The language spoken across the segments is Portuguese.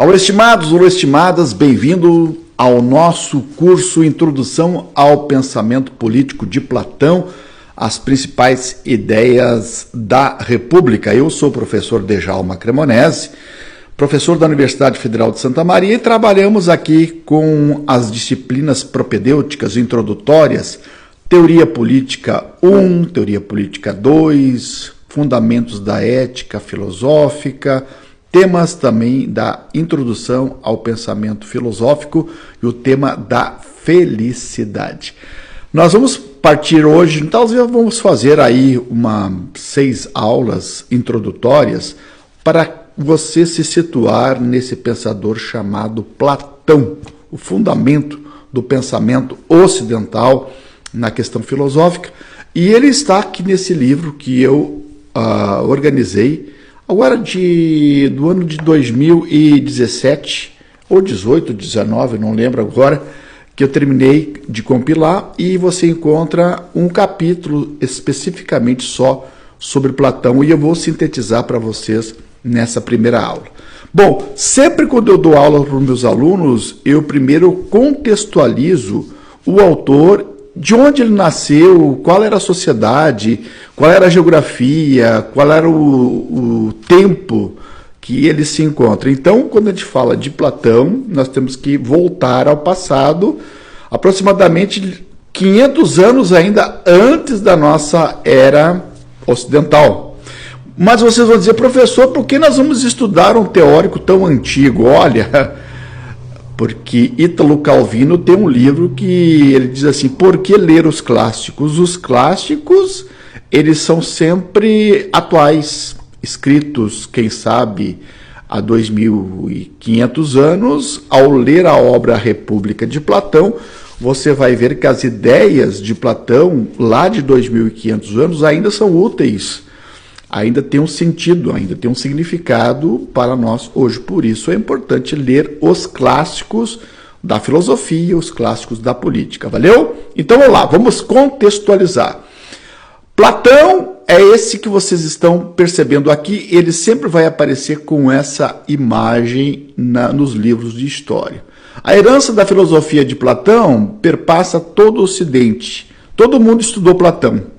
Alô, estimados, alô, estimadas, bem-vindo ao nosso curso Introdução ao Pensamento Político de Platão, as principais ideias da República. Eu sou o professor Djalma Cremonese, professor da Universidade Federal de Santa Maria, e trabalhamos aqui com as disciplinas propedêuticas introdutórias, Teoria Política 1, Teoria Política 2, Fundamentos da Ética Filosófica, temas também da introdução ao pensamento filosófico e o tema da felicidade. Nós vamos partir hoje, então vamos fazer aí 6 aulas introdutórias para você se situar nesse pensador chamado Platão, o fundamento do pensamento ocidental na questão filosófica. E ele está aqui nesse livro que eu organizei agora do ano de 2017, ou 18, 19, não lembro agora, que eu terminei de compilar, e você encontra um capítulo especificamente só sobre Platão, e eu vou sintetizar para vocês nessa primeira aula. Bom, sempre quando eu dou aula para os meus alunos, eu primeiro contextualizo o autor, de onde ele nasceu, qual era a sociedade, qual era a geografia, qual era o tempo que ele se encontra. Então, quando a gente fala de Platão, nós temos que voltar ao passado, aproximadamente 500 anos ainda antes da nossa era ocidental. Mas vocês vão dizer, professor, por que nós vamos estudar um teórico tão antigo? Olha, porque Ítalo Calvino tem um livro que ele diz assim, por que ler os clássicos? Os clássicos, eles são sempre atuais, escritos, quem sabe, há 2.500 anos. Ao ler a obra República de Platão, você vai ver que as ideias de Platão, lá de 2.500 anos, ainda são úteis, ainda tem um sentido, ainda tem um significado para nós hoje. Por isso é importante ler os clássicos da filosofia, os clássicos da política. Valeu? Então vamos lá, vamos contextualizar. Platão é esse que vocês estão percebendo aqui, ele sempre vai aparecer com essa imagem nos livros de história. A herança da filosofia de Platão perpassa todo o Ocidente. Todo mundo estudou Platão.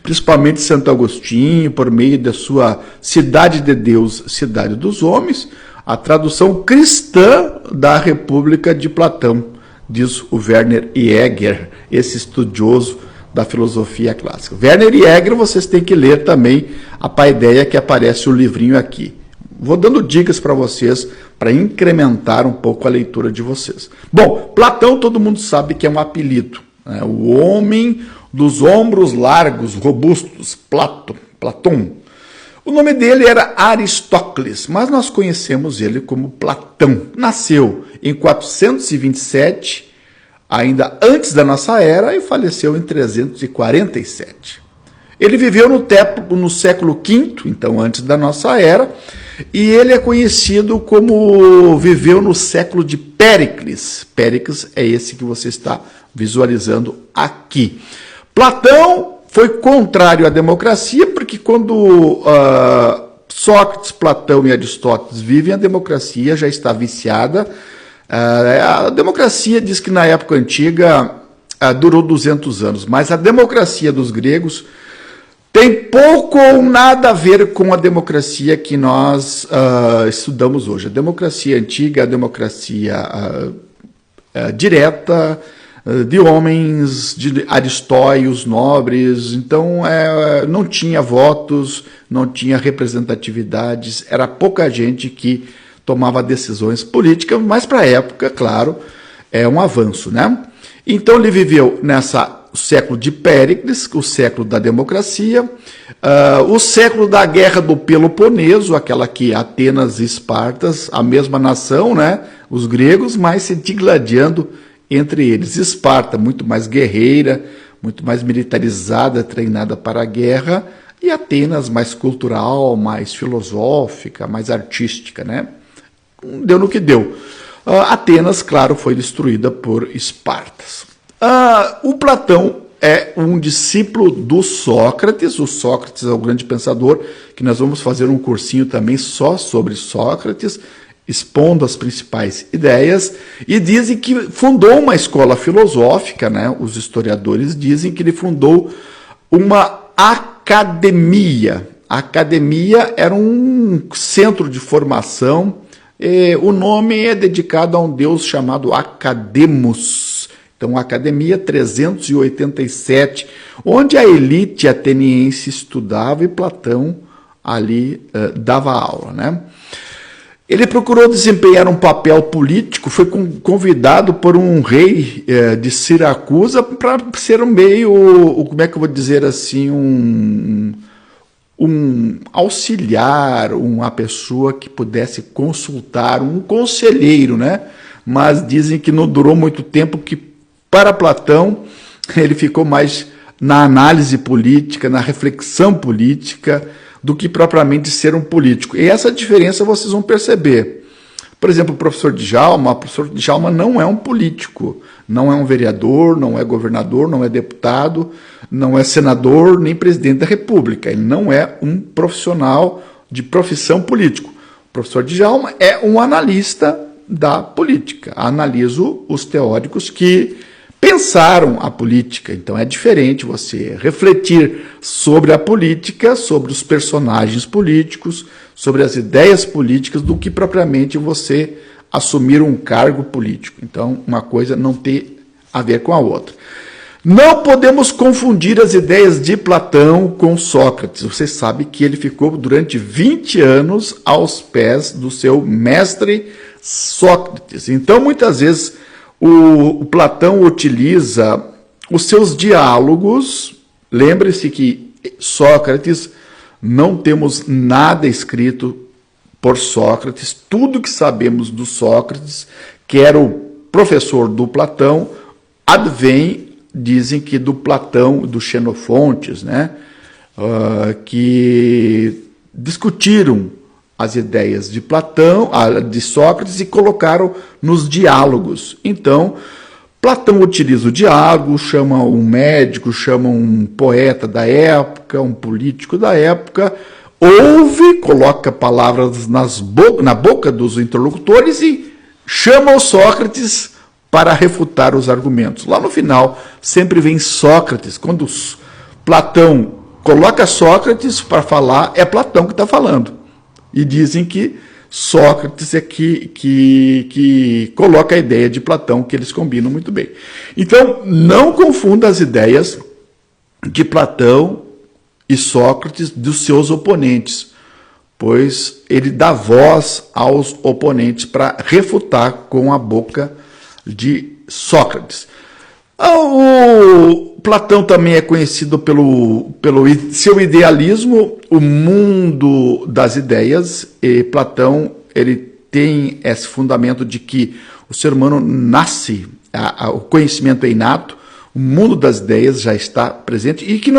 Principalmente Santo Agostinho, por meio da sua Cidade de Deus, Cidade dos Homens, a tradução cristã da República de Platão, diz o Werner Jäger, esse estudioso da filosofia clássica. Werner Jäger, vocês têm que ler também a paideia que aparece o livrinho aqui. Vou dando dicas para vocês, para incrementar um pouco a leitura de vocês. Bom, Platão todo mundo sabe que é um apelido, né? O homem dos ombros largos, robustos, Platão. O nome dele era Aristócles, mas nós conhecemos ele como Platão. Nasceu em 427, ainda antes da nossa era, e faleceu em 347. Ele viveu no século V, então antes da nossa era, e ele é conhecido como viveu no século de Péricles. Péricles é esse que você está visualizando aqui. Platão foi contrário à democracia, porque quando Sócrates, Platão e Aristóteles vivem, a democracia já está viciada. A democracia diz que na época antiga durou 200 anos, mas a democracia dos gregos tem pouco ou nada a ver com a democracia que nós estudamos hoje. A democracia antiga, a democracia direta, de homens, de aristóios, nobres, então não tinha votos, não tinha representatividades, era pouca gente que tomava decisões políticas, mas para a época, claro, é um avanço, né? Então ele viveu o século de Péricles, o século da democracia, o século da Guerra do Peloponeso, aquela que Atenas e Espartas, a mesma nação, né? Os gregos, mas se digladiando entre eles. Esparta, muito mais guerreira, muito mais militarizada, treinada para a guerra, e Atenas, mais cultural, mais filosófica, mais artística, né? Deu no que deu. Atenas, claro, foi destruída por Espartas. O Platão é um discípulo do Sócrates. O Sócrates é o grande pensador, que nós vamos fazer um cursinho também só sobre Sócrates. expondo as principais ideias, e dizem que fundou uma escola filosófica, né? Os historiadores dizem que ele fundou uma academia. A academia era um centro de formação, o nome é dedicado a um deus chamado Academos. Então, Academia 387, onde a elite ateniense estudava e Platão ali dava aula, né? Ele procurou desempenhar um papel político, foi convidado por um rei de Siracusa para ser um meio, como é que eu vou dizer assim, um auxiliar, uma pessoa que pudesse consultar, um conselheiro, né? Mas dizem que não durou muito tempo, que para Platão ele ficou mais na análise política, na reflexão política, do que propriamente ser um político. E essa diferença vocês vão perceber. Por exemplo, o professor Djalma não é um político, não é um vereador, não é governador, não é deputado, não é senador, nem presidente da República. Ele não é um profissional de profissão político. O professor Djalma é um analista da política. Analiso os teóricos que pensaram a política. Então é diferente você refletir sobre a política, sobre os personagens políticos, sobre as ideias políticas, do que propriamente você assumir um cargo político. Então uma coisa não tem a ver com a outra. Não podemos confundir as ideias de Platão com Sócrates. Você sabe que ele ficou durante 20 anos aos pés do seu mestre Sócrates. Então muitas vezes o Platão utiliza os seus diálogos. Lembre-se que Sócrates, não temos nada escrito por Sócrates. Tudo que sabemos do Sócrates, que era o professor do Platão, advém, dizem que do Platão, do Xenofontes, né? Que discutiram as ideias de Platão, de Sócrates, e colocaram nos diálogos. Então, Platão utiliza o diálogo, chama um médico, chama um poeta da época, um político da época, ouve, coloca palavras na boca dos interlocutores e chama o Sócrates para refutar os argumentos. Lá no final, sempre vem Sócrates. Quando Platão coloca Sócrates para falar, é Platão que está falando. E dizem que Sócrates é que coloca a ideia de Platão, que eles combinam muito bem. Então, não confunda as ideias de Platão e Sócrates dos seus oponentes, pois ele dá voz aos oponentes para refutar com a boca de Sócrates. O Platão também é conhecido pelo seu idealismo, o mundo das ideias. E Platão ele tem esse fundamento de que o ser humano nasce, o conhecimento é inato, o mundo das ideias já está presente e que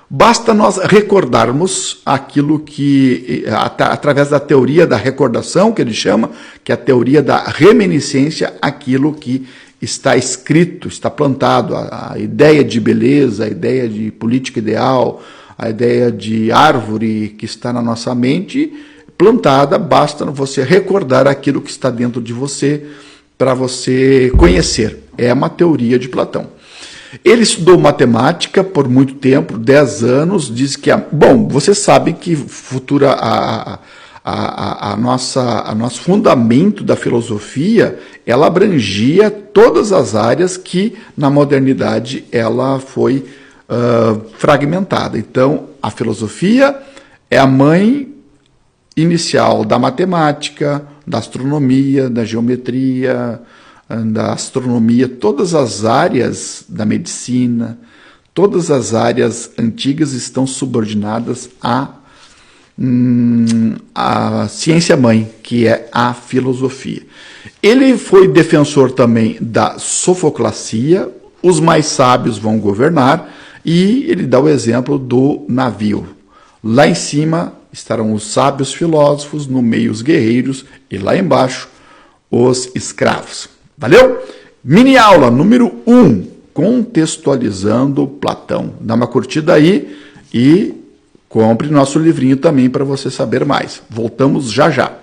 basta nós recordarmos aquilo que, através da teoria da recordação, que ele chama, que é a teoria da reminiscência, aquilo que está escrito, está plantado, a ideia de beleza, a ideia de política ideal, a ideia de árvore que está na nossa mente, plantada, basta você recordar aquilo que está dentro de você para você conhecer. É uma teoria de Platão. Ele estudou matemática por muito tempo, 10 anos, diz que... Bom, você sabe que nosso fundamento da filosofia, ela abrangia todas as áreas que, na modernidade, ela foi fragmentada. Então, a filosofia é a mãe inicial da matemática, da astronomia, da geometria, da astronomia, todas as áreas da medicina, todas as áreas antigas estão subordinadas à ciência-mãe, que é a filosofia. Ele foi defensor também da sofoclacia, os mais sábios vão governar, e ele dá o exemplo do navio. Lá em cima estarão os sábios filósofos, no meio os guerreiros, e lá embaixo os escravos. Valeu? Mini aula número 1, contextualizando Platão. Dá uma curtida aí e compre nosso livrinho também para você saber mais. Voltamos já já.